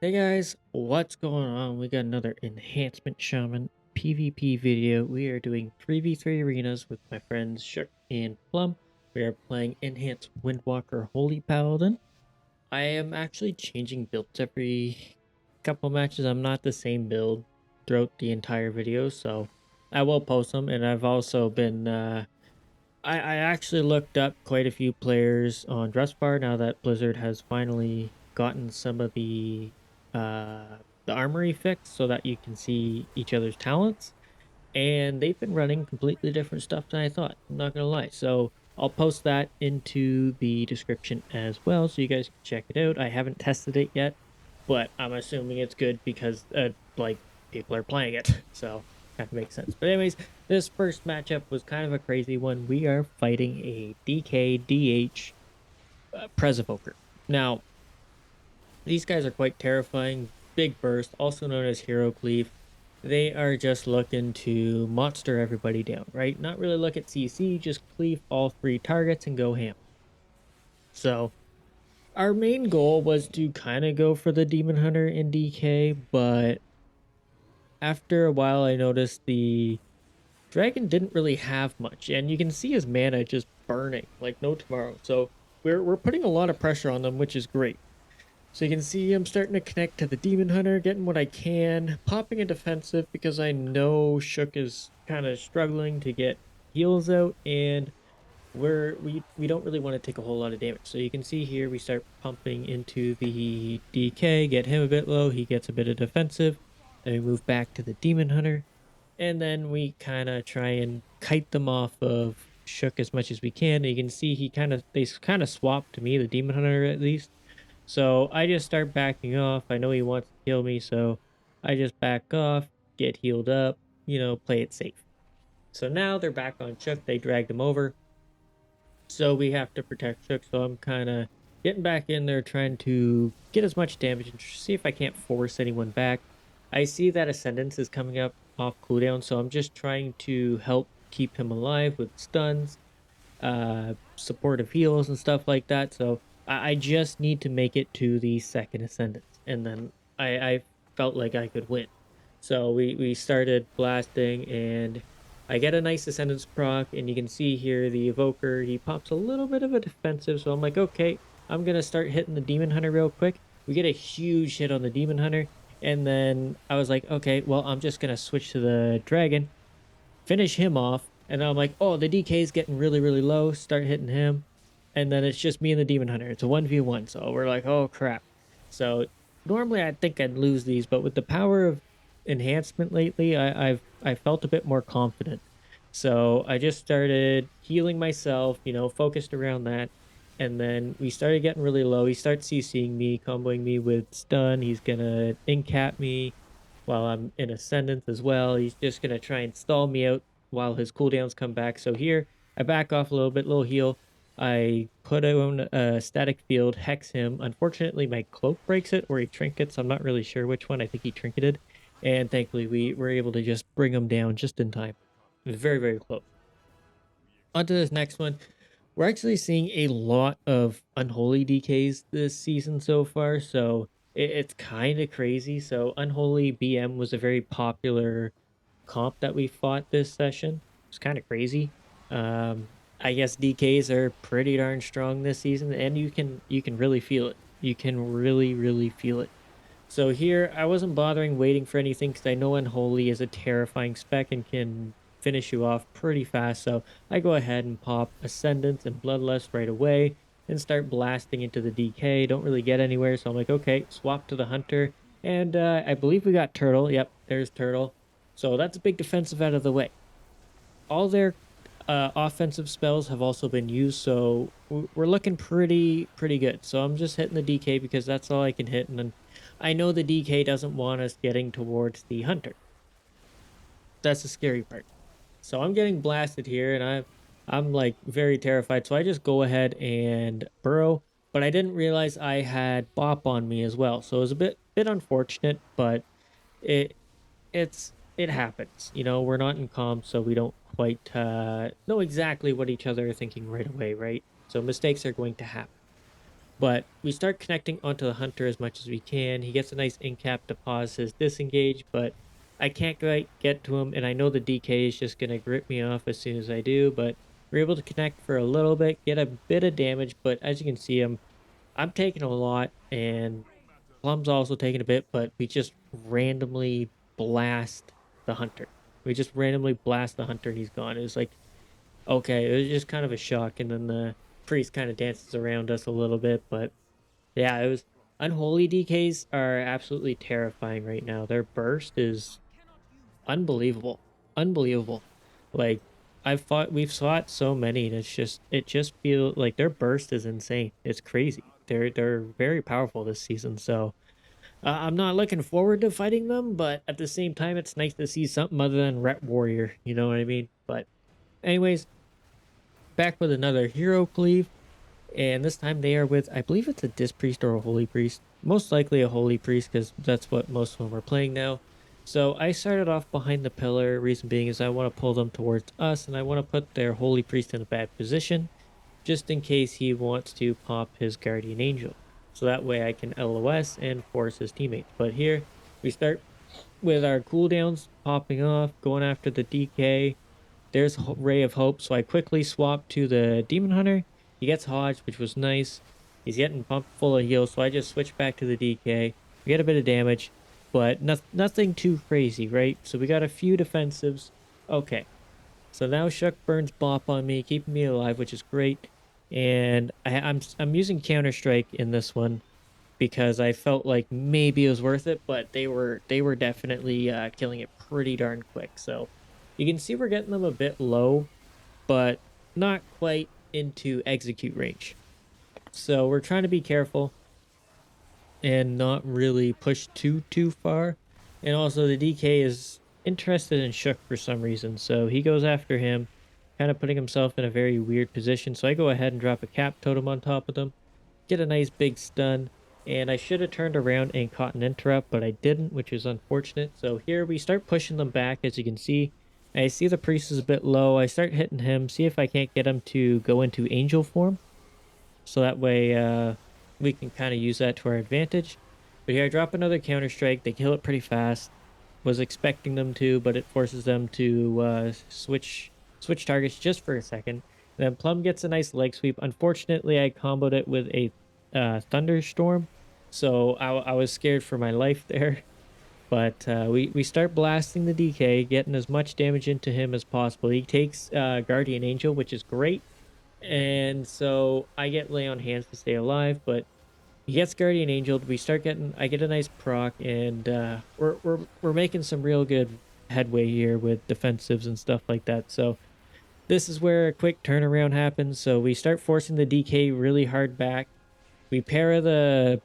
Hey guys, what's going on? We got another Enhancement Shaman PvP video. We are doing 3v3 arenas with my friends Shook and Plum. We are playing Enhanced Windwalker Holy Paladin. I am actually changing builds every couple matches. I'm not the same build throughout the entire video, so I will post them. And I've also been, I actually looked up quite a few players on Dressbar now that Blizzard has finally gotten some of the armory fixed so that you can see each other's talents. And they've been running completely different stuff than I thought. I'm not gonna lie. So I'll post that into the description as well, so you guys can check it out. I haven't tested it yet, but I'm assuming it's good because like people are playing it, so kind of makes sense. But anyways, this first matchup was kind of a crazy one. We are fighting a DKDH Preser. Now these guys are quite terrifying. Big burst, also known as hero cleave. They are just looking to monster everybody down, right? Not really look at CC, just cleave all three targets and go ham. So our main goal was to kind of go for the Demon Hunter in DK, but after a while I noticed the dragon didn't really have much, and you can see his mana just burning like no tomorrow. So we're putting a lot of pressure on them, which is great. So you can see I'm starting to connect to the Demon Hunter, getting what I can, popping a defensive because I know Shook is kind of struggling to get heals out, and we don't really want to take a whole lot of damage. So you can see here we start pumping into the DK, get him a bit low, he gets a bit of defensive, then we move back to the Demon Hunter, and then we kind of try and kite them off of Shook as much as we can. And you can see they kind of swap to me, the Demon Hunter at least. So I just start backing off. I know he wants to kill me, so I just back off, get healed up, play it safe. So now they're back on Shook. They dragged him over. So we have to protect Shook. So I'm kind of getting back in there, trying to get as much damage and see if I can't force anyone back. I see that Ascendance is coming up off cooldown, so I'm just trying to help keep him alive with stuns, supportive heals and stuff like that. So I just need to make it to the second Ascendance, and then I felt like I could win. So we started blasting, and I get a nice Ascendance proc, and you can see here the Evoker, he pops a little bit of a defensive, so I'm like, okay, I'm going to start hitting the Demon Hunter real quick. We get a huge hit on the Demon Hunter, and then I was like, okay, well, I'm just going to switch to the Dragon, finish him off, and I'm like, oh, the DK is getting really, really low, start hitting him, and then it's just me and the Demon Hunter. It's a 1v1, so we're like, oh, crap. So normally I think I'd lose these, but with the power of enhancement lately, I felt a bit more confident. So I just started healing myself, focused around that. And then we started getting really low. He starts CCing me, comboing me with stun. He's gonna incap me while I'm in Ascendance as well. He's just gonna try and stall me out while his cooldowns come back. So here I back off a little bit, little heal. I put on a static field, hex him. Unfortunately, my cloak breaks it, or he trinkets. I'm not really sure which one. I think he trinketed. And thankfully, we were able to just bring him down just in time. It was very, very close. On to this next one. We're actually seeing a lot of Unholy DKs this season so far, so it's kind of crazy. So Unholy BM was a very popular comp that we fought this session. It's kind of crazy. I guess DKs are pretty darn strong this season, and you can really feel it. You can really, really feel it. So here, I wasn't bothering waiting for anything because I know Unholy is a terrifying spec and can finish you off pretty fast. So I go ahead and pop Ascendance and Bloodlust right away and start blasting into the DK. Don't really get anywhere, so I'm like, okay, swap to the Hunter. And I believe we got Turtle. Yep, there's Turtle. So that's a big defensive out of the way. All their offensive spells have also been used, so we're looking pretty good. So I'm just hitting the DK because that's all I can hit, and then I know the DK doesn't want us getting towards the Hunter. That's the scary part. So I'm getting blasted here, and I'm like very terrified. So I just go ahead and burrow, but I didn't realize I had Bop on me as well. So it was a bit unfortunate, but it it happens. We're not in comp, so we don't quite know exactly what each other are thinking right away, right? So mistakes are going to happen. But we start connecting onto the hunter as much as we can. He gets a nice incap to pause his disengage, but I can't quite get to him, and I know the DK is just gonna grip me off as soon as I do, but we're able to connect for a little bit, get a bit of damage, but as you can see, I'm taking a lot, and Plum's also taking a bit, but we just randomly blast the hunter. We just randomly blast the hunter, he's gone. It was like, okay, it was just kind of a shock, and then the priest kind of dances around us a little bit, but yeah, it was. Unholy DKs are absolutely terrifying right now. Their burst is unbelievable. Unbelievable. Like we've fought so many, and it just feels like their burst is insane. It's crazy. They're very powerful this season. So I'm not looking forward to fighting them, but at the same time, it's nice to see something other than Ret Warrior. You know what I mean? But anyways, back with another hero cleave. And this time they are with, I believe it's a Disc Priest or a Holy Priest. Most likely a Holy Priest because that's what most of them are playing now. So I started off behind the pillar. Reason being is I want to pull them towards us and I want to put their Holy Priest in a bad position just in case he wants to pop his Guardian Angel. So that way I can LOS and force his teammates. But here we start with our cooldowns popping off, going after the DK. There's a ray of hope, so I quickly swap to the Demon Hunter. He gets Hodge, which was nice. He's getting pumped full of heals, so I just switch back to the DK. We get a bit of damage, but nothing too crazy, right? So we got a few defensives. Okay, so now Shuck burns Bop on me, keeping me alive, which is great. And I'm using Counter Strike in this one because I felt like maybe it was worth it, but they were definitely killing it pretty darn quick. So you can see we're getting them a bit low, but not quite into execute range. So we're trying to be careful and not really push too far. And also the DK is interested in Shook for some reason, so he goes after him, kind of putting himself in a very weird position. So I go ahead and drop a cap totem on top of them, get a nice big stun, and I should have turned around and caught an interrupt, but I didn't, which is unfortunate. So here we start pushing them back, as you can see. I see the priest is a bit low. I start hitting him, see if I can't get him to go into angel form. So that way we can kind of use that to our advantage. But here I drop another counter strike. They kill it pretty fast. Was expecting them to, but it forces them to switch targets just for a second. And then Plum gets a nice leg sweep. Unfortunately, I comboed it with a thunderstorm, so I was scared for my life there. But we start blasting the DK, getting as much damage into him as possible. He takes Guardian Angel, which is great, and so I get Lay on Hands to stay alive. But he gets Guardian Angel. I get a nice proc, and we're making some real good headway here with defensives and stuff like that. So this is where a quick turnaround happens. So we start forcing the DK really hard back. We para the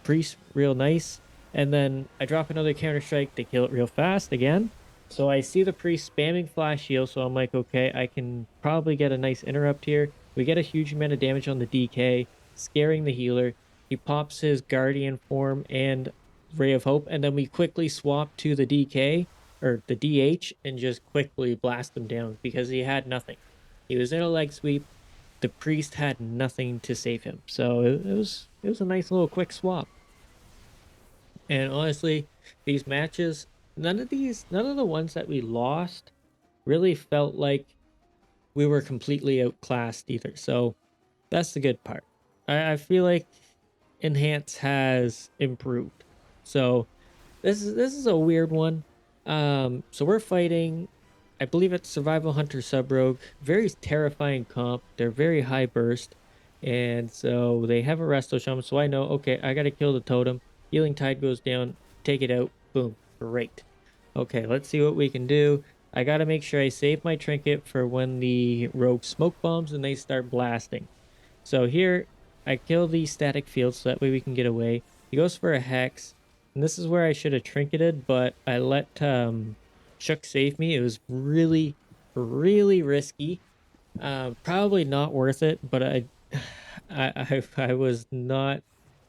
priest real nice, and then I drop another counter strike to kill it real fast again. So I see the priest spamming flash heal, so I'm like, okay, I can probably get a nice interrupt here. We get a huge amount of damage on the DK, scaring the healer. He pops his guardian form and ray of hope, and then we quickly swap to the DK or the DH and just quickly blast him down because he had nothing. He was in a leg sweep. The priest had nothing to save him. So it was a nice little quick swap. And honestly, these matches, none of the ones that we lost really felt like we were completely outclassed either. So that's the good part. I feel like Enhance has improved. So this is a weird one. So we're fighting, I believe it's Survival Hunter Sub Rogue. Very terrifying comp. They're very high burst. And so they have a Resto Shaman. So I know, okay, I gotta kill the totem. Healing Tide goes down, take it out, boom. Great. Okay, let's see what we can do. I gotta make sure I save my trinket for when the rogue smoke bombs and they start blasting. So here, I kill the static field so that way we can get away. He goes for a hex. And this is where I should have trinketed, but I let Shook save me. It was really, really risky. Probably not worth it, but I was not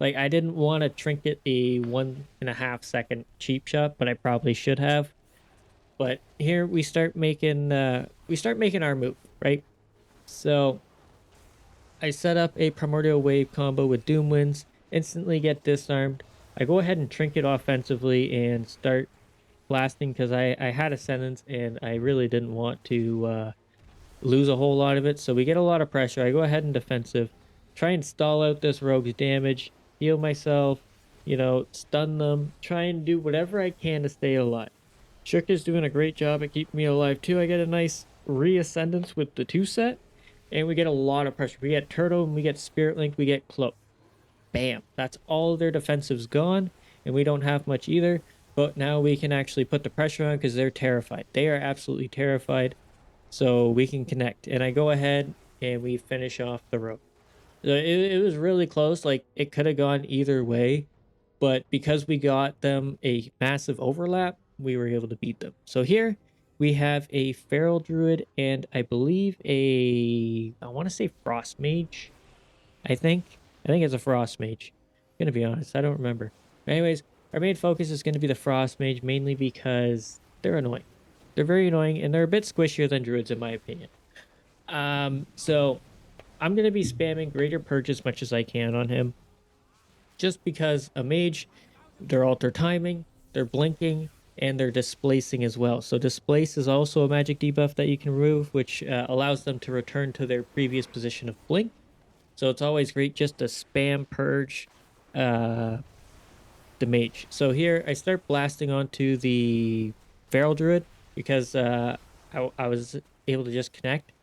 like I didn't want to trinket the 1.5 second cheap shot, but I probably should have. But here we start making our move, right? So I set up a Primordial Wave combo with Doom Winds, instantly get disarmed. I go ahead and trinket offensively and start blasting because I had Ascendance and I really didn't want to lose a whole lot of it. So we get a lot of pressure. I go ahead and defensive, try and stall out this rogue's damage, heal myself, stun them, try and do whatever I can to stay alive. Shook is doing a great job at keeping me alive too. I get a nice reascendance with the 2-set, and we get a lot of pressure. We get Turtle, and we get Spirit Link, we get Cloak. Bam! That's all their defensives gone, and we don't have much either. But now we can actually put the pressure on because they're terrified. They are absolutely terrified. So we can connect. And I go ahead and we finish off the rope. It was really close. Like, it could have gone either way. But because we got them a massive overlap, we were able to beat them. So here we have a Feral Druid and I believe I want to say Frost Mage. I think it's a Frost Mage. I'm gonna be honest, I don't remember. But anyways, our main focus is gonna be the Frost Mage, mainly because they're annoying. They're very annoying, and they're a bit squishier than Druids, in my opinion. So I'm gonna be spamming Greater Purge as much as I can on him, just because a Mage, they're alter timing, they're blinking, and they're displacing as well. So displace is also a magic debuff that you can remove, which allows them to return to their previous position of blink. So it's always great just to spam purge the mage. So here I start blasting onto the Feral Druid because I was able to just connect.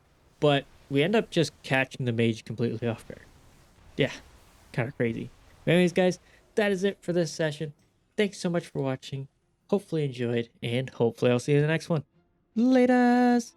But we end up just catching the mage completely off guard. Yeah, kind of crazy. But anyways, guys, that is it for this session. Thanks so much for watching. Hopefully you enjoyed, and hopefully I'll see you in the next one. Laters!